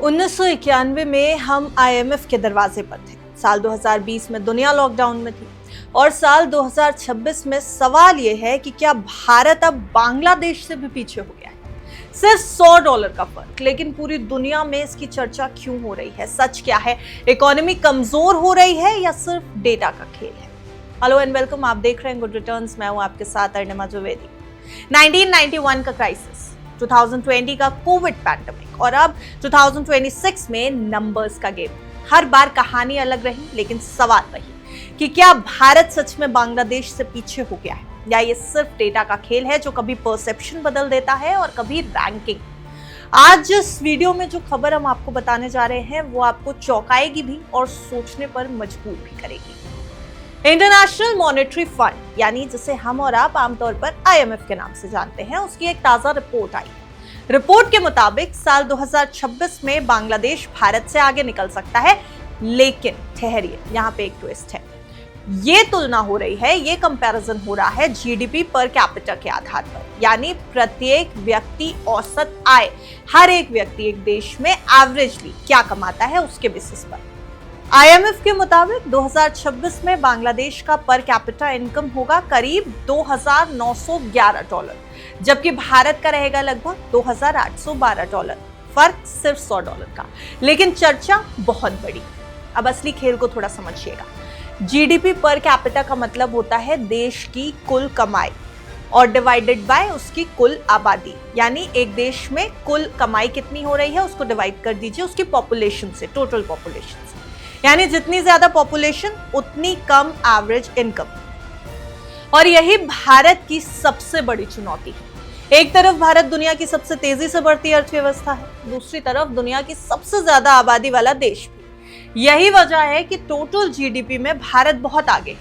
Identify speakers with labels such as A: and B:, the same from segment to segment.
A: 1991 में हम आईएमएफ के दरवाजे पर थे। साल 2020 में दुनिया लॉकडाउन में थी और साल 2026 में सवाल यह है कि क्या भारत अब बांग्लादेश से भी पीछे हो गया है। सिर्फ $100 का फर्क, लेकिन पूरी दुनिया में इसकी चर्चा क्यों हो रही है? सच क्या है? इकोनॉमी कमजोर हो रही है या सिर्फ डेटा का खेल है? हेलो एंड वेलकम, आप देख रहे हैं गुड रिटर्न्स। मैं हूं आपके साथ अर्णिमा द्विवेदी। 1991 का क्राइसिस, 2020 का कोविड पैंडेमिक और अब 2026 में नंबर्स का गेम। हर बार कहानी अलग रही, लेकिन सवाल वही कि क्या भारत सच में बांग्लादेश से पीछे हो गया है या ये सिर्फ डेटा का खेल है जो कभी परसेप्शन बदल देता है और कभी रैंकिंग। आज इस वीडियो में जो खबर हम आपको बताने जा रहे हैं वो आपको चौंकाएगी भी और सोचने पर मजबूर भी करेगी। इंटरनेशनल मॉनेटरी फंड, यानी जिसे हम और आप आमतौर पर आईएमएफ के नाम से जानते हैं, उसकी एक ताजा रिपोर्ट आई। रिपोर्ट के मुताबिक साल 2026 में बांग्लादेश भारत से आगे निकल सकता है, लेकिन ठहरिए, यहाँ पे एक ट्विस्ट है। ये तुलना हो रही है, ये कंपैरिजन हो रहा है जीडीपी पर कैपिटा के आधार पर, यानी प्रत्येक व्यक्ति औसत आय, हर एक व्यक्ति एक देश में एवरेजली क्या कमाता है उसके बेसिस पर। आईएमएफ के मुताबिक 2026 में बांग्लादेश का पर कैपिटा इनकम होगा करीब $2,911, जबकि भारत का रहेगा लगभग $2,812। फर्क सिर्फ $100 का, लेकिन चर्चा बहुत बड़ी। अब असली खेल को थोड़ा समझिएगा। जीडीपी पर कैपिटा का मतलब होता है देश की कुल कमाई और डिवाइडेड बाय उसकी कुल आबादी, यानी एक देश में कुल कमाई कितनी हो रही है उसको डिवाइड कर दीजिए उसकी पॉपुलेशन से, टोटल पॉपुलेशन से, यानी जितनी ज्यादा पॉपुलेशन उतनी कम एवरेज इनकम। और यही भारत की सबसे बड़ी चुनौती है। एक तरफ भारत दुनिया की सबसे तेजी से बढ़ती अर्थव्यवस्था है, दूसरी तरफ दुनिया की सबसे ज्यादा आबादी वाला देश भी। यही वजह है कि टोटल जीडीपी में भारत बहुत आगे है।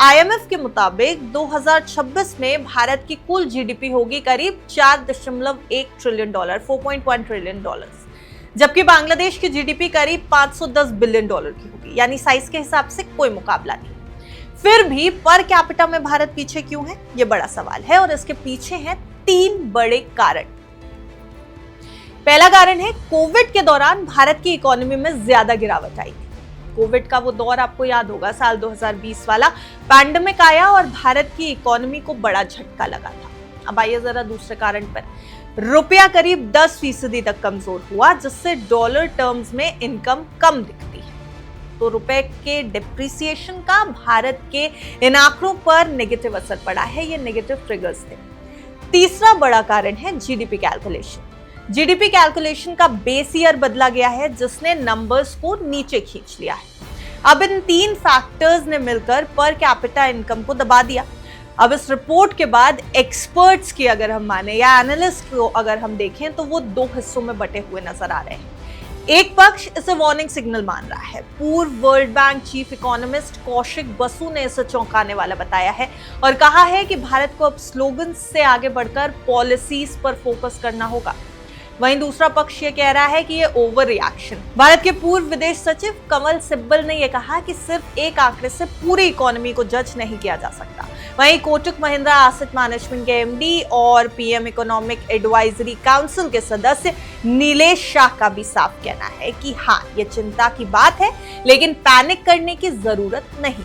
A: आईएमएफ के मुताबिक 2026 में भारत की कुल जीडीपी होगी करीब $4.1 ट्रिलियन, $4.1 ट्रिलियन, जबकि बांग्लादेश की जीडीपी करीब $510 बिलियन की होगी, यानी साइज के हिसाब से कोई मुकाबला नहीं। फिर भी पर कैपिटा में भारत पीछे क्यों है, ये बड़ा सवाल है और इसके पीछे हैं 3 बड़े कारण। पहला कारण है कोविड के दौरान भारत की इकोनॉमी में ज्यादा गिरावट आई थी। कोविड का वो दौर आपको याद होगा, साल 2020 वाला पैंडेमिक आया और भारत की इकोनॉमी को बड़ा झटका लगा था। अब आइए जरा दूसरे कारण पर। रुपया करीब 10% तक कमजोर हुआ, जिससे डॉलर टर्म्स में इनकम कम दिखती है। तो रुपए के डिप्रिसिएशन का भारत के इन आंकड़ों पर नेगेटिव असर पड़ा है, ये नेगेटिव ट्रिगर्स थे। तीसरा बड़ा कारण है जीडीपी कैलकुलेशन। जीडीपी कैलकुलेशन का बेस ईयर बदला गया है, जिसने नंबर्स को नीचे खींच लिया है। अब इन 3 फैक्टर्स ने मिलकर पर कैपिटा इनकम को दबा दिया। अब इस रिपोर्ट के बाद एक्सपर्ट्स की अगर हम माने या एनालिस्ट को अगर हम देखें तो वो 2 हिस्सों में बटे हुए नजर आ रहे हैं। एक पक्ष इसे वार्निंग सिग्नल मान रहा है। पूर्व world bank chief economist Kaushik Basu ने इसे चौंकाने वाला बताया है और कहा है कि भारत को अब स्लोगन से आगे बढ़कर पॉलिसीज पर फोकस करना होगा। वहीं दूसरा पक्ष ये कह रहा है कि ये ओवर रिएक्शन। भारत के पूर्व विदेश सचिव कमल सिब्बल ने यह कहा कि सिर्फ एक आंकड़े से पूरी इकोनॉमी को जज नहीं किया जा सकता। वहीं कोटक महिंद्रा एसेट मैनेजमेंट के एमडी और पीएम इकोनॉमिक एडवाइजरी काउंसिल के सदस्य नीलेश शाह का भी साफ कहना है कि हाँ, ये चिंता की बात है, लेकिन पैनिक करने की जरूरत नहीं।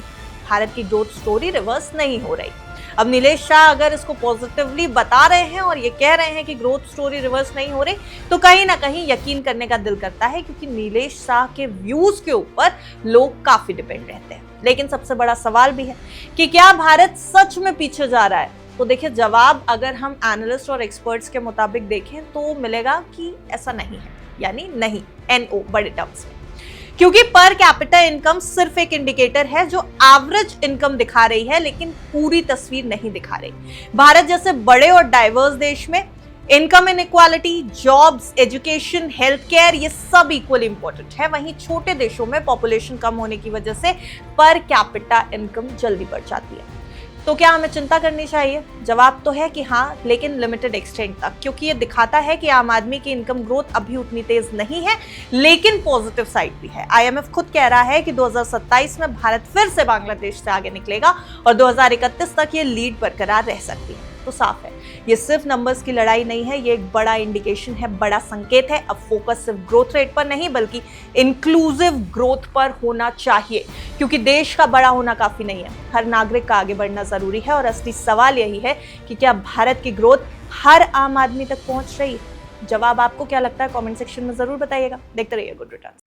A: भारत की ग्रोथ स्टोरी रिवर्स नहीं हो रही। अब नीलेश शाह अगर इसको पॉजिटिवली बता रहे हैं और ये कह रहे हैं कि ग्रोथ स्टोरी रिवर्स नहीं हो रही, तो कहीं ना कहीं यकीन करने का दिल करता है, क्योंकि नीलेश शाह के व्यूज के ऊपर लोग काफी डिपेंड रहते हैं। लेकिन सबसे बड़ा सवाल भी है कि क्या भारत सच में पीछे जा रहा है? तो देखिए, जवाब अगर हम एनालिस्ट और एक्सपर्ट्स के मुताबिक देखें तो मिलेगा कि ऐसा नहीं है, यानी नहीं, NO बड़े टर्म्स में। क्योंकि पर कैपिटा इनकम सिर्फ एक इंडिकेटर है जो एवरेज इनकम दिखा रही है, लेकिन पूरी तस्वीर नहीं दिखा रही। भारत जैसे बड़े और डाइवर्स देश में income inequality, jobs, education, health care, ये सब इक्वल इंपॉर्टेंट है। वहीं छोटे देशों में पॉपुलेशन कम होने की वजह से पर कैपिटा इनकम जल्दी बढ़ जाती है। तो क्या हमें चिंता करनी चाहिए? जवाब तो है कि हाँ, लेकिन लिमिटेड एक्सटेंट तक, क्योंकि ये दिखाता है कि आम आदमी की इनकम ग्रोथ अभी उतनी तेज नहीं है, लेकिन पॉजिटिव साइड भी है। आईएमएफ खुद कह रहा है कि 2027 में भारत फिर से बांग्लादेश से आगे निकलेगा और 2031 तक ये लीड बरकरार रह सकती है। तो साफ है, ये सिर्फ नंबर्स की लड़ाई नहीं है, ये एक बड़ा इंडिकेशन है, बड़ा संकेत है। अब फोकस सिर्फ ग्रोथ रेट पर नहीं बल्कि इंक्लूसिव ग्रोथ पर होना चाहिए, क्योंकि देश का बड़ा होना काफी नहीं है, हर नागरिक का आगे बढ़ना जरूरी है। और असली सवाल यही है कि क्या भारत की ग्रोथ हर आम आदमी तक पहुंच रही है? जवाब आपको क्या लगता है कमेंट सेक्शन में जरूर बताइएगा। देखते रहिए गुड रिटर्न्स।